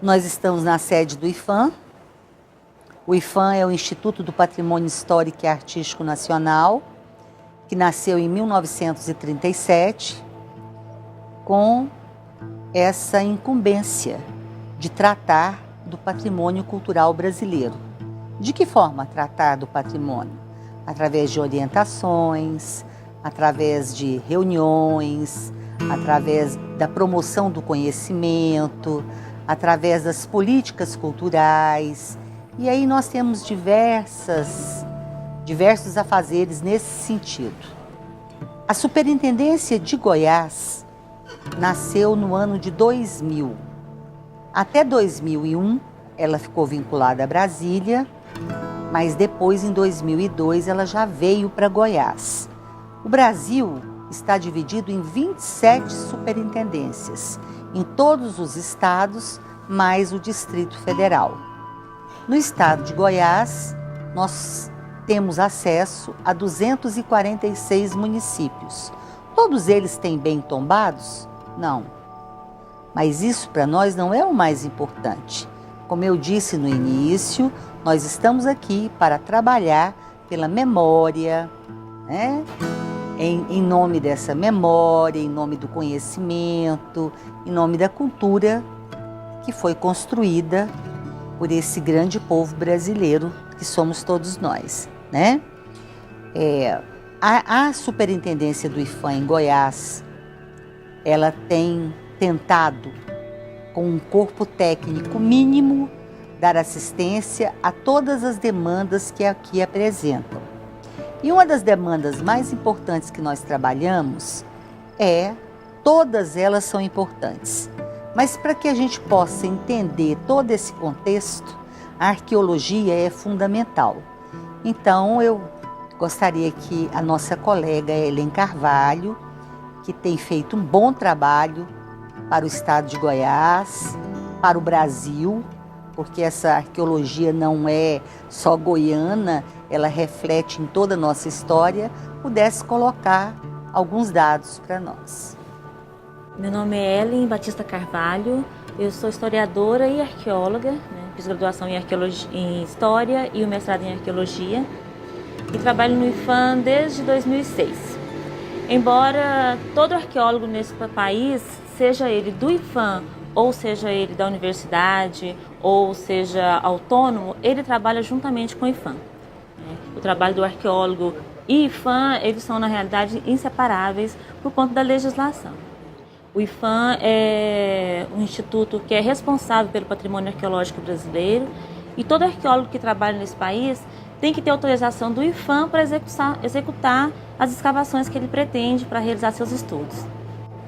Nós estamos na sede do IPHAN. O IPHAN é o Instituto do Patrimônio Histórico e Artístico Nacional, que nasceu em 1937, com essa incumbência de tratar do patrimônio cultural brasileiro. De que forma tratar do patrimônio? Através de orientações, através de reuniões, através da promoção do conhecimento, através das políticas culturais. E aí nós temos diversos afazeres nesse sentido. A Superintendência de Goiás nasceu no ano de 2000. Até 2001, ela ficou vinculada a Brasília, mas depois, em 2002, ela já veio para Goiás. O Brasil está dividido em 27 superintendências, em todos os estados, mais o Distrito Federal. No estado de Goiás, nós temos acesso a 246 municípios. Todos eles têm bem tombados? Não. Mas isso para nós não é o mais importante. Como eu disse no início, nós estamos aqui para trabalhar pela memória, né? Em nome dessa memória, em nome do conhecimento, em nome da cultura que foi construída por esse grande povo brasileiro que somos todos nós, né? A Superintendência do IPHAN em Goiás, ela tem tentado, com um corpo técnico mínimo, dar assistência a todas as demandas que aqui apresentam. E uma das demandas mais importantes que nós trabalhamos todas elas são importantes, mas para que a gente possa entender todo esse contexto, a arqueologia é fundamental. Então eu gostaria que a nossa colega Helen Carvalho, que tem feito um bom trabalho para o estado de Goiás, para o Brasil, porque essa arqueologia não é só goiana, ela reflete em toda a nossa história, pudesse colocar alguns dados para nós. Meu nome é Helen Batista Carvalho, eu sou historiadora e arqueóloga, né? Fiz graduação em História e o mestrado em Arqueologia e trabalho no IPHAN desde 2006. Embora todo arqueólogo nesse país, seja ele do IPHAN ou seja ele da universidade ou seja autônomo, ele trabalha juntamente com o IPHAN. O trabalho do arqueólogo e IPHAN, eles são na realidade inseparáveis por conta da legislação. O IPHAN é um instituto que é responsável pelo patrimônio arqueológico brasileiro e todo arqueólogo que trabalha nesse país tem que ter autorização do IPHAN para executar as escavações que ele pretende para realizar seus estudos.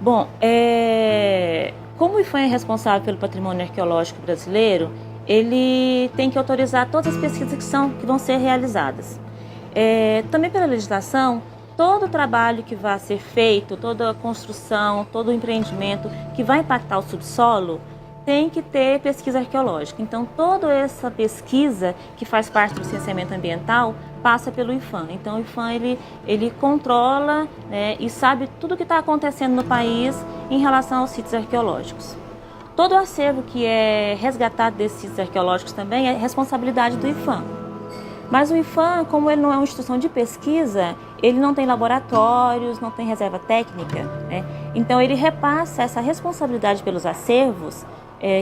Bom, como o IPHAN é responsável pelo patrimônio arqueológico brasileiro, ele tem que autorizar todas as pesquisas que vão ser realizadas. Também pela legislação, todo o trabalho que vai ser feito, toda a construção, todo o empreendimento que vai impactar o subsolo, tem que ter pesquisa arqueológica. Então, toda essa pesquisa que faz parte do licenciamento ambiental passa pelo IPHAN. Então, o IPHAN ele controla, né, e sabe tudo o que está acontecendo no país em relação aos sítios arqueológicos. Todo o acervo que é resgatado desses sítios arqueológicos também é responsabilidade do IPHAN. Mas o IPHAN, como ele não é uma instituição de pesquisa, ele não tem laboratórios, não tem reserva técnica, né? Então ele repassa essa responsabilidade pelos acervos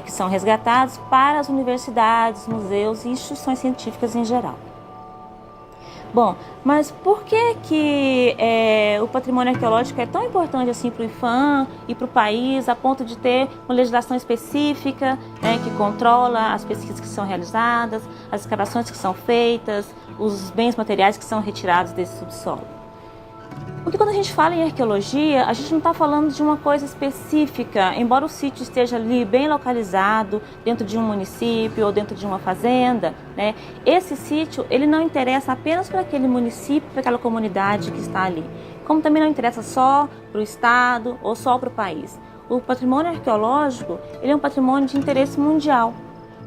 que são resgatados para as universidades, museus e instituições científicas em geral. Bom, mas por que o patrimônio arqueológico é tão importante assim para o IPHAN e para o país, a ponto de ter uma legislação específica, né, que controla as pesquisas que são realizadas, as escavações que são feitas, os bens materiais que são retirados desse subsolo? Porque quando a gente fala em arqueologia, a gente não está falando de uma coisa específica, embora o sítio esteja ali bem localizado, dentro de um município ou dentro de uma fazenda, né? Esse sítio, ele não interessa apenas para aquele município, para aquela comunidade que está ali, como também não interessa só para o estado ou só para o país. O patrimônio arqueológico, ele é um patrimônio de interesse mundial,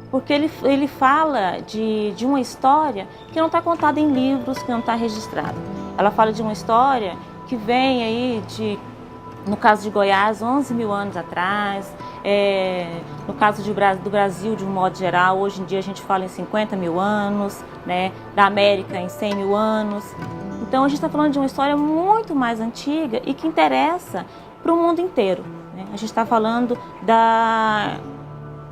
porque ele fala de uma história que não está contada em livros, que não está registrada. Ela fala de uma história que vem aí no caso de Goiás, 11 mil anos atrás. No caso do Brasil, de um modo geral, hoje em dia a gente fala em 50 mil anos, né? Da América em 100 mil anos. Então a gente está falando de uma história muito mais antiga e que interessa para o mundo inteiro, né? A gente está falando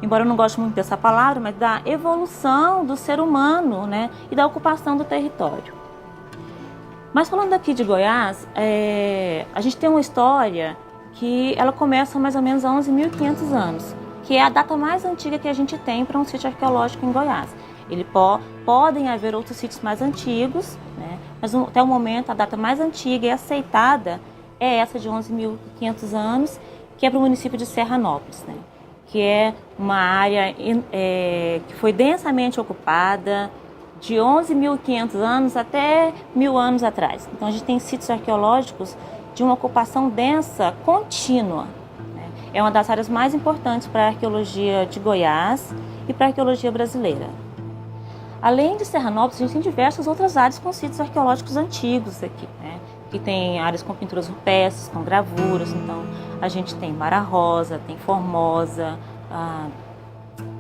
embora eu não goste muito dessa palavra, mas da evolução do ser humano, né? E da ocupação do território. Mas falando aqui de Goiás, a gente tem uma história que ela começa mais ou menos há 11.500 anos, que é a data mais antiga que a gente tem para um sítio arqueológico em Goiás. Podem haver outros sítios mais antigos, né? Mas até o momento a data mais antiga e aceitada é essa de 11.500 anos, que é para o município de Serranópolis, né? Que é uma área que foi densamente ocupada de 11.500 anos até 1.000 anos atrás. Então a gente tem sítios arqueológicos de uma ocupação densa contínua, né? É uma das áreas mais importantes para a arqueologia de Goiás e para a arqueologia brasileira. Além de Serranópolis, a gente tem diversas outras áreas com sítios arqueológicos antigos aqui, né? Que tem áreas com pinturas rupestres, com gravuras. Então a gente tem Mara Rosa, tem Formosa,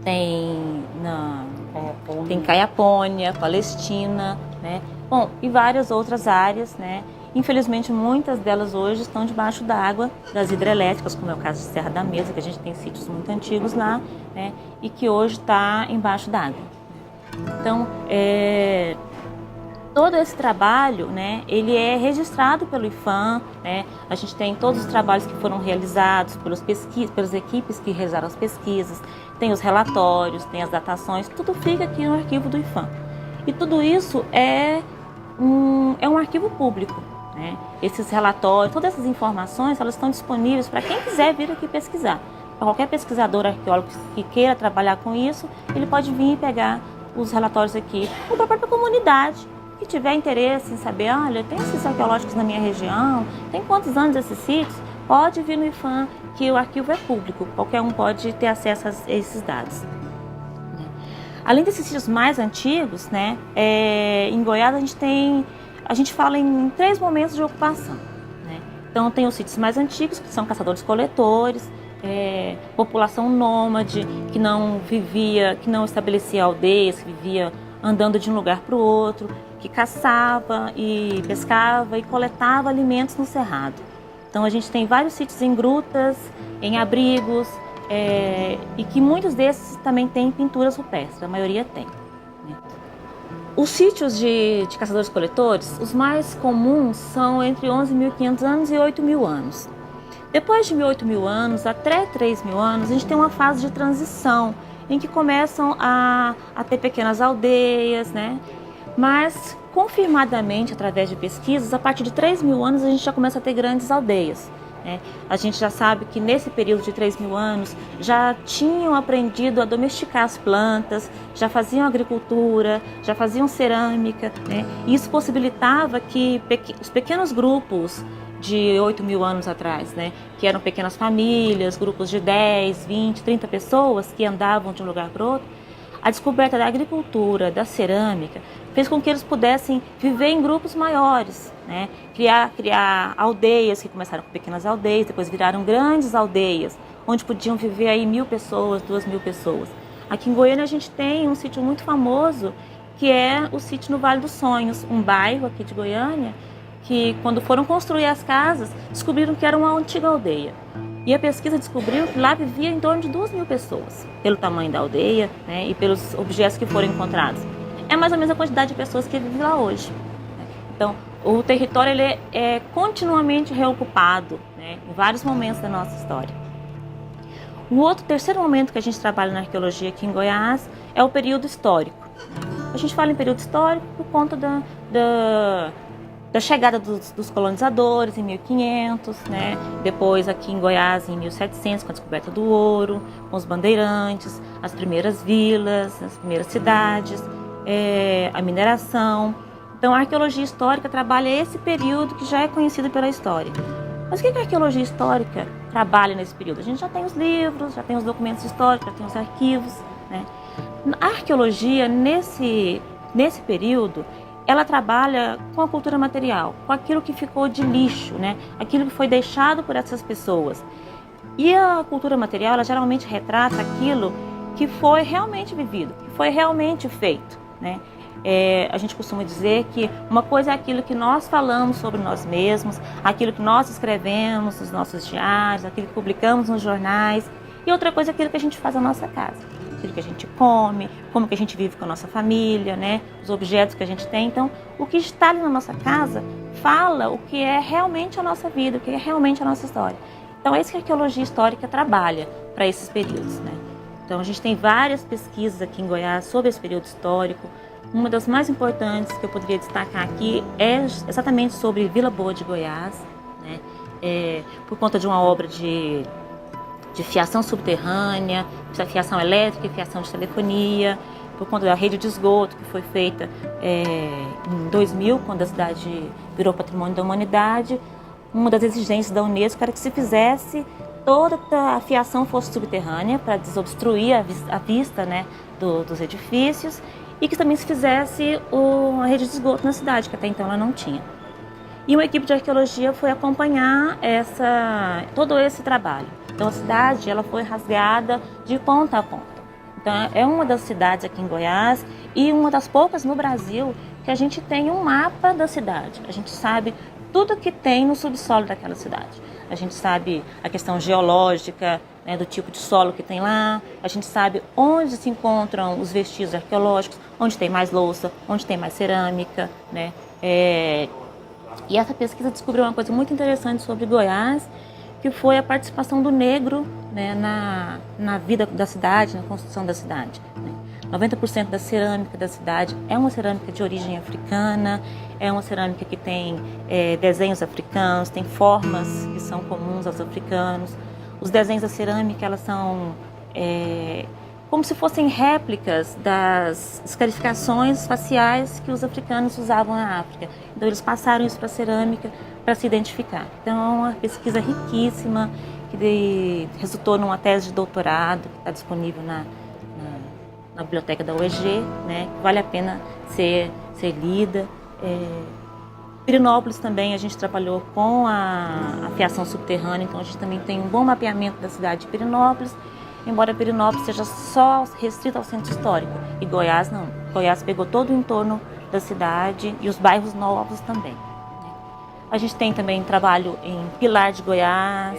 tem Caiapônia, Palestina, né? Bom, e várias outras áreas, né? Infelizmente, muitas delas hoje estão debaixo d'água das hidrelétricas, como é o caso de Serra da Mesa, que a gente tem sítios muito antigos lá, né? E que hoje está embaixo d'água. Então, todo esse trabalho, né, ele é registrado pelo IPHAN, né? A gente tem todos os trabalhos que foram realizados pelas equipes que realizaram as pesquisas, tem os relatórios, tem as datações, tudo fica aqui no arquivo do IPHAN. E tudo isso é um arquivo público, né? Esses relatórios, todas essas informações, elas estão disponíveis para quem quiser vir aqui pesquisar. Para qualquer pesquisador arqueólogo que queira trabalhar com isso, ele pode vir e pegar os relatórios aqui, ou para a própria comunidade que tiver interesse em saber, olha, tem esses arqueológicos na minha região, tem quantos anos esses sítios, pode vir no IPHAN, que o arquivo é público, qualquer um pode ter acesso a esses dados. Além desses sítios mais antigos, né, em Goiás a gente fala em 3 momentos de ocupação, né? Então tem os sítios mais antigos, que são caçadores-coletores, população nômade, que não estabelecia aldeias, que vivia andando de um lugar para o outro, que caçava e pescava e coletava alimentos no cerrado. Então a gente tem vários sítios em grutas, em abrigos, e que muitos desses também têm pinturas rupestres, a maioria tem, né? Os sítios de caçadores-coletores, os mais comuns são entre 11.500 anos e 8.000 anos. Depois de 8.000 anos, até 3.000 anos, a gente tem uma fase de transição, em que começam a ter pequenas aldeias, né? Mas, confirmadamente, através de pesquisas, a partir de 3.000 anos a gente já começa a ter grandes aldeias, né? A gente já sabe que nesse período de 3.000 anos já tinham aprendido a domesticar as plantas, já faziam agricultura, já faziam cerâmica, né? E isso possibilitava que os pequenos grupos de 8.000 anos atrás, né, que eram pequenas famílias, grupos de 10, 20, 30 pessoas que andavam de um lugar para o outro, a descoberta da agricultura, da cerâmica, fez com que eles pudessem viver em grupos maiores, né, criar aldeias, que começaram com pequenas aldeias, depois viraram grandes aldeias, onde podiam viver aí 1.000 pessoas, 2.000 pessoas. Aqui em Goiânia a gente tem um sítio muito famoso, que é o sítio no Vale dos Sonhos, um bairro aqui de Goiânia, que quando foram construir as casas, descobriram que era uma antiga aldeia. E a pesquisa descobriu que lá vivia em torno de 2.000 pessoas, pelo tamanho da aldeia, né, e pelos objetos que foram encontrados. É mais ou menos a quantidade de pessoas que vivem lá hoje. Então, o território ele é continuamente reocupado, né, em vários momentos da nossa história. O terceiro momento que a gente trabalha na arqueologia aqui em Goiás é o período histórico. A gente fala em período histórico por conta da chegada dos colonizadores em 1500, né? Depois aqui em Goiás em 1700, com a descoberta do ouro, com os bandeirantes, as primeiras vilas, as primeiras cidades, a mineração. Então a arqueologia histórica trabalha esse período que já é conhecido pela história. Mas o que a arqueologia histórica trabalha nesse período? A gente já tem os livros, já tem os documentos históricos, já tem os arquivos, né? A arqueologia nesse período ela trabalha com a cultura material, com aquilo que ficou de lixo, né? Aquilo que foi deixado por essas pessoas. E a cultura material, ela geralmente retrata aquilo que foi realmente vivido, que foi realmente feito, né? A gente costuma dizer que uma coisa é aquilo que nós falamos sobre nós mesmos, aquilo que nós escrevemos nos nossos diários, aquilo que publicamos nos jornais, e outra coisa é aquilo que a gente faz na nossa casa, aquilo que a gente come, como que a gente vive com a nossa família, né? Os objetos que a gente tem. Então, o que está ali na nossa casa fala o que é realmente a nossa vida, o que é realmente a nossa história. Então, é isso que a arqueologia histórica trabalha para esses períodos, né? Então, a gente tem várias pesquisas aqui em Goiás sobre esse período histórico. Uma das mais importantes que eu poderia destacar aqui é exatamente sobre Vila Boa de Goiás, né? Por conta de uma obra de fiação subterrânea, fiação elétrica e fiação de telefonia, por conta da rede de esgoto que foi feita em 2000, quando a cidade virou Patrimônio da Humanidade. Uma das exigências da Unesco era que se fizesse toda a fiação fosse subterrânea para desobstruir a vista, né, dos edifícios, e que também se fizesse a rede de esgoto na cidade, que até então ela não tinha. E uma equipe de arqueologia foi acompanhar todo esse trabalho. Então a cidade ela foi rasgada de ponta a ponta. Então é uma das cidades aqui em Goiás e uma das poucas no Brasil que a gente tem um mapa da cidade. A gente sabe tudo que tem no subsolo daquela cidade. A gente sabe a questão geológica, né, do tipo de solo que tem lá. A gente sabe onde se encontram os vestígios arqueológicos, onde tem mais louça, onde tem mais cerâmica, né? E essa pesquisa descobriu uma coisa muito interessante sobre Goiás, que foi a participação do negro, né, na vida da cidade, na construção da cidade, né? 90% da cerâmica da cidade é uma cerâmica de origem africana, é uma cerâmica que tem desenhos africanos, tem formas que são comuns aos africanos. Os desenhos da cerâmica, elas são como se fossem réplicas das escarificações faciais que os africanos usavam na África. Então eles passaram isso para a cerâmica para se identificar. Então é uma pesquisa riquíssima que resultou numa tese de doutorado que está disponível na biblioteca da UEG, né, que vale a pena ser lida. Pirenópolis também a gente trabalhou com a fiação subterrânea, então a gente também tem um bom mapeamento da cidade de Pirenópolis, embora Pirenópolis seja só restrita ao centro histórico, e Goiás não. Goiás pegou todo o entorno da cidade e os bairros novos também. A gente tem também trabalho em Pilar de Goiás,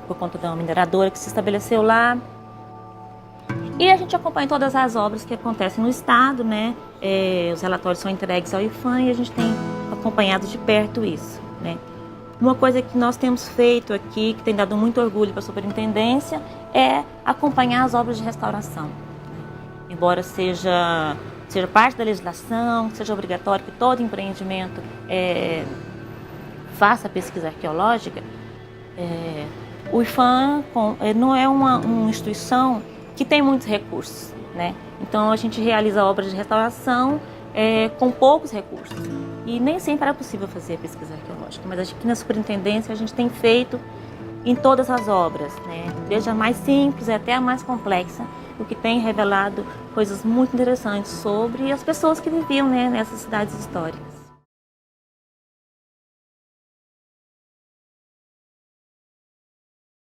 por conta da mineradora que se estabeleceu lá. E a gente acompanha todas as obras que acontecem no estado, né? Os relatórios são entregues ao IPHAN e a gente tem acompanhado de perto isso, né? Uma coisa que nós temos feito aqui, que tem dado muito orgulho para a superintendência, é acompanhar as obras de restauração. Embora seja parte da legislação, seja obrigatório que todo empreendimento faça pesquisa arqueológica, o IPHAN não é uma instituição que tem muitos recursos, né? Então a gente realiza obras de restauração com poucos recursos e nem sempre era possível fazer pesquisa arqueológica, mas aqui na superintendência a gente tem feito em todas as obras, né? Desde a mais simples até a mais complexa, o que tem revelado coisas muito interessantes sobre as pessoas que viviam, né, nessas cidades históricas.